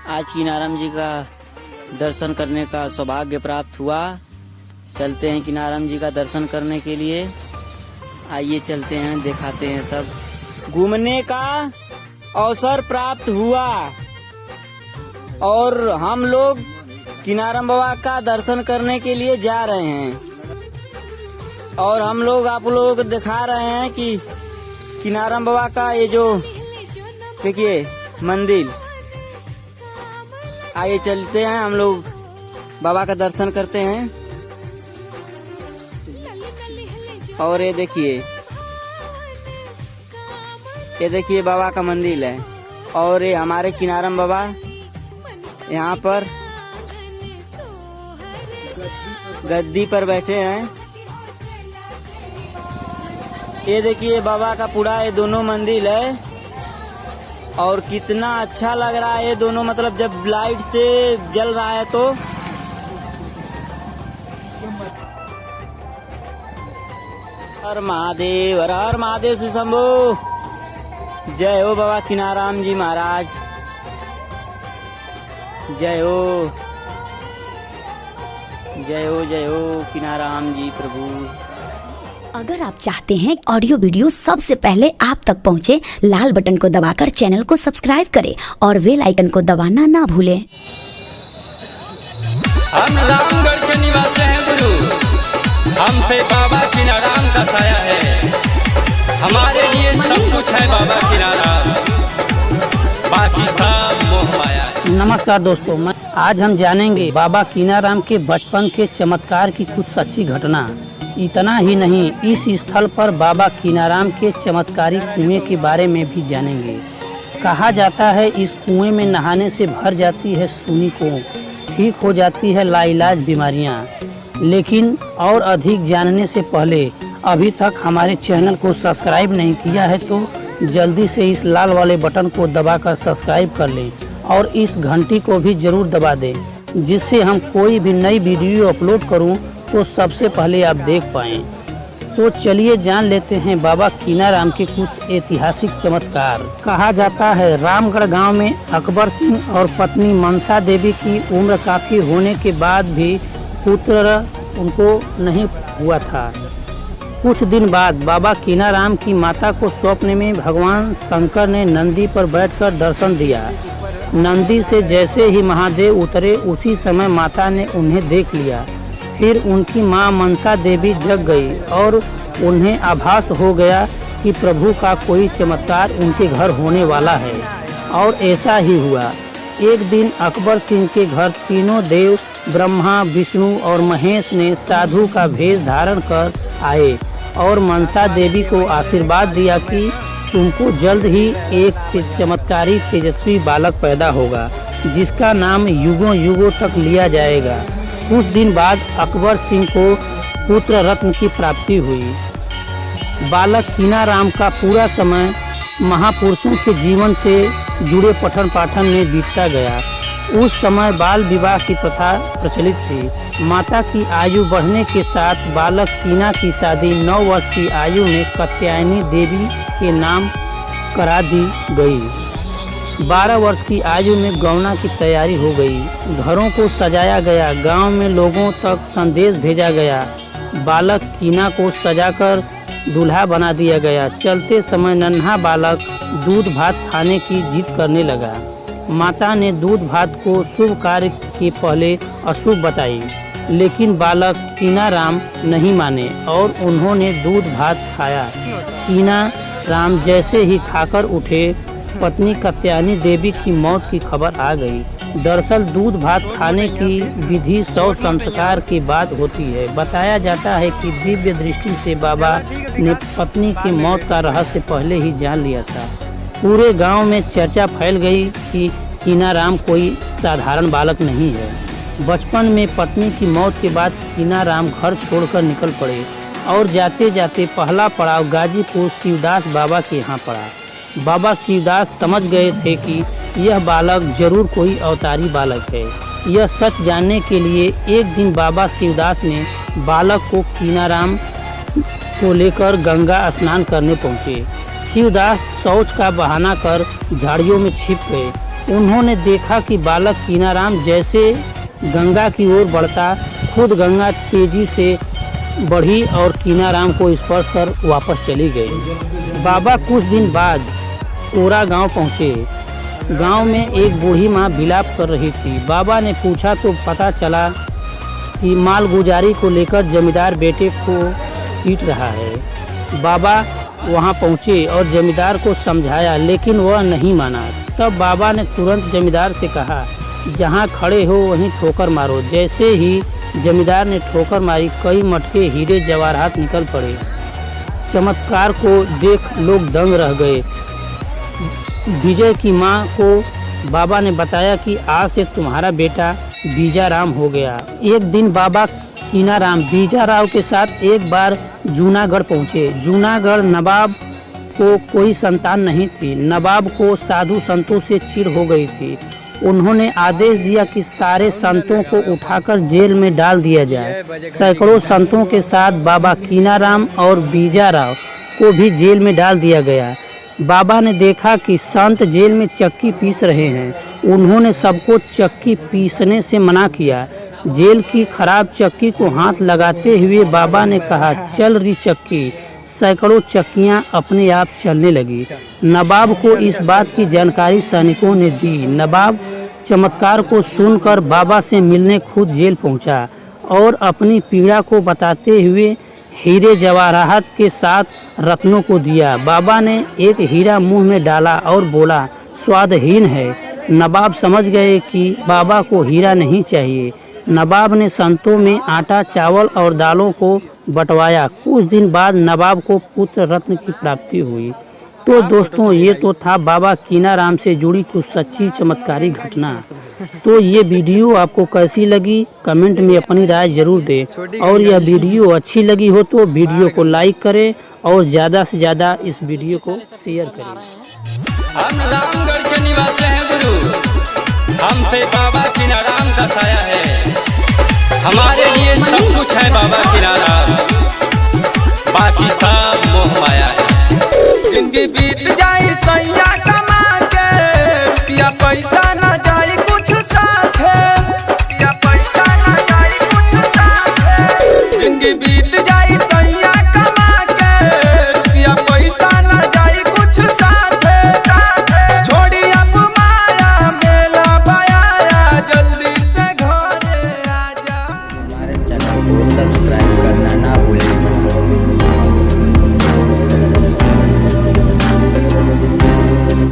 आज किनाराम जी का दर्शन करने का सौभाग्य प्राप्त हुआ। चलते हैं किनाराम जी का दर्शन करने के लिए। आइए चलते हैं, दिखाते हैं सब। घूमने का अवसर प्राप्त हुआ और हम लोग किनाराम बाबा का दर्शन करने के लिए जा रहे हैं। और हम लोग आप लोगों को दिखा रहे हैं कि किनाराम बाबा का ये जो देखिए मंदिर। आइए चलते हैं, हम लोग बाबा का दर्शन करते हैं। और ये देखिए बाबा का मंदिर है। और ये हमारे किनाराम बाबा यहाँ पर गद्दी पर बैठे हैं। ये देखिए बाबा का पूरा ये दोनों मंदिर है और कितना अच्छा लग रहा है ये दोनों, मतलब जब लाइट से जल रहा है तो। हर महादेव, हर हर महादेव श्री शंभू। जय हो बाबा किनाराम जी महाराज, जय हो जय हो जय हो किनाराम जी प्रभु। अगर आप चाहते हैं ऑडियो वीडियो सबसे पहले आप तक पहुंचे, लाल बटन को दबाकर चैनल को सब्सक्राइब करें और बेल आइकन को दबाना ना भूलें। हम रामगढ़ के निवासी हैं गुरु, हम पे बाबा किनाराम का साया है। हमारे लिए सब कुछ है बाबा किनाराम, बाकी सब मोह माया है। नमस्कार दोस्तों, आज हम जानेंगे बाबा किनाराम के बचपन के चमत्कार की कुछ सच्ची घटना। इतना ही नहीं, इस स्थल पर बाबा किनाराम के चमत्कारी कुएं के बारे में भी जानेंगे। कहा जाता है इस कुएं में नहाने से भर जाती है सूनी को, ठीक हो जाती है लाइलाज बीमारियां। लेकिन और अधिक जानने से पहले अभी तक हमारे चैनल को सब्सक्राइब नहीं किया है तो जल्दी से इस लाल वाले बटन को दबाकर सब्सक्राइब कर लें और इस घंटी को भी जरूर दबा दें, जिससे हम कोई भी नई वीडियो अपलोड करूं तो सबसे पहले आप देख पाएं। तो चलिए जान लेते हैं बाबा किनाराम के कुछ ऐतिहासिक चमत्कार। कहा जाता है रामगढ़ गांव में अकबर सिंह और पत्नी मनसा देवी की उम्र काफी होने के बाद भी पुत्र उनको नहीं हुआ था। कुछ दिन बाद बाबा किनाराम की माता को स्वप्न में भगवान शंकर ने नंदी पर बैठकर दर्शन दिया। नंदी से जैसे ही महादेव उतरे उसी समय माता ने उन्हें देख लिया। फिर उनकी मां मनसा देवी जग गई और उन्हें आभास हो गया कि प्रभु का कोई चमत्कार उनके घर होने वाला है। और ऐसा ही हुआ। एक दिन अकबर सिंह के घर तीनों देव ब्रह्मा, विष्णु और महेश ने साधु का भेष धारण कर आए और मनसा देवी को आशीर्वाद दिया कि तुमको जल्द ही एक चमत्कारी तेजस्वी बालक पैदा होगा, जिसका नाम युगों युगों तक लिया जाएगा। कुछ दिन बाद अकबर सिंह को पुत्र रत्न की प्राप्ति हुई। बालक किनाराम का पूरा समय महापुरुषों के जीवन से जुड़े पठन पाठन में बीतता गया। उस समय बाल विवाह की प्रथा प्रचलित थी। माता की आयु बढ़ने के साथ बालक कीना की शादी 9 वर्ष की आयु में कात्यायनी देवी के नाम करा दी गई। 12 वर्ष की आयु में गौना की तैयारी हो गई। घरों को सजाया गया, गांव में लोगों तक संदेश भेजा गया। बालक कीना को सजाकर दूल्हा बना दिया गया। चलते समय नन्हा बालक दूध भात खाने की जिद करने लगा। माता ने दूध भात को शुभ कार्य के पहले अशुभ बताई, लेकिन बालक किनाराम नहीं माने और उन्होंने दूध भात खाया। किनाराम जैसे ही खाकर उठे, पत्नी कात्यायनी देवी की मौत की खबर आ गई। दरअसल दूध भात खाने की विधि 100 संस्कार के बाद होती है। बताया जाता है कि दिव्य दृष्टि से बाबा ने पत्नी की मौत का रहस्य पहले ही जान लिया था। पूरे गांव में चर्चा फैल गई कि किनाराम कोई साधारण बालक नहीं है। बचपन में पत्नी की मौत के बाद किनाराम घर छोड़कर निकल पड़े और जाते जाते पहला पड़ाव गाजीपुर शिवदास बाबा के यहाँ पड़ा। बाबा शिवदास समझ गए थे कि यह बालक जरूर कोई अवतारी बालक है। यह सच जानने के लिए एक दिन बाबा शिवदास ने बालक को किनाराम को लेकर गंगा स्नान करने पहुँचे। शिवदास शौच का बहाना कर झाड़ियों में छिप गए। उन्होंने देखा कि बालक कीनाराम जैसे गंगा की ओर बढ़ता, खुद गंगा तेजी से बढ़ी और कीनाराम को स्पर्श कर वापस चली गई। बाबा कुछ दिन बाद कोरा गांव पहुँचे। गांव में एक बूढ़ी माँ विलाप कर रही थी। बाबा ने पूछा तो पता चला कि मालगुजारी को लेकर जमींदार बेटे को पीट रहा है। बाबा वहां पहुंचे और जमींदार को समझाया, लेकिन वह नहीं माना। तब बाबा ने तुरंत जमींदार से कहा, जहां खड़े हो वहीं ठोकर मारो। जैसे ही जमींदार ने ठोकर मारी, कई मटके हीरे जवाहरात निकल पड़े। चमत्कार को देख लोग दंग रह गए। विजय की मां को बाबा ने बताया कि आज से तुम्हारा बेटा बीजाराम हो गया। एक दिन बाबा कीनाराम बीजाराव के साथ एक बार जूनागढ़ पहुँचे। जूनागढ़ नवाब को कोई संतान नहीं थी। नवाब को साधु संतों से चिढ़ हो गई थी। उन्होंने आदेश दिया कि सारे संतों को उठाकर जेल में डाल दिया जाए। सैकड़ों संतों के साथ बाबा कीनाराम और बीजाराव को भी जेल में डाल दिया गया। बाबा ने देखा कि संत जेल में चक्की पीस रहे हैं। उन्होंने सबको चक्की पीसने से मना किया। जेल की खराब चक्की को हाथ लगाते हुए बाबा ने कहा, चल रही चक्की। सैकड़ों चक्कियां अपने आप चलने लगी। नवाब को इस बात की जानकारी सैनिकों ने दी। नवाब चमत्कार को सुनकर बाबा से मिलने खुद जेल पहुंचा और अपनी पीड़ा को बताते हुए हीरे जवाहरात के साथ रत्नों को दिया। बाबा ने एक हीरा मुंह में डाला और बोला, स्वादहीन है। नवाब समझ गए कि बाबा को हीरा नहीं चाहिए। नवाब ने संतों में आटा, चावल और दालों को बंटवाया। कुछ दिन बाद नवाब को पुत्र रत्न की प्राप्ति हुई। तो दोस्तों, ये तो था बाबा कीनाराम से जुड़ी कुछ सच्ची चमत्कारी घटना। तो ये वीडियो आपको कैसी लगी कमेंट में अपनी राय जरूर दें, और यह वीडियो अच्छी लगी हो तो वीडियो को लाइक करें और ज़्यादा से ज़्यादा इस वीडियो को शेयर करें। हम रामगढ़ के निवासी हैं गुरु, हम पे बाबा कीनाराम का साया है। हमारे लिए सब कुछ है बाबा कीनाराम, बाकी सब मोह माया है। जिंदगी बीत जाए सैया का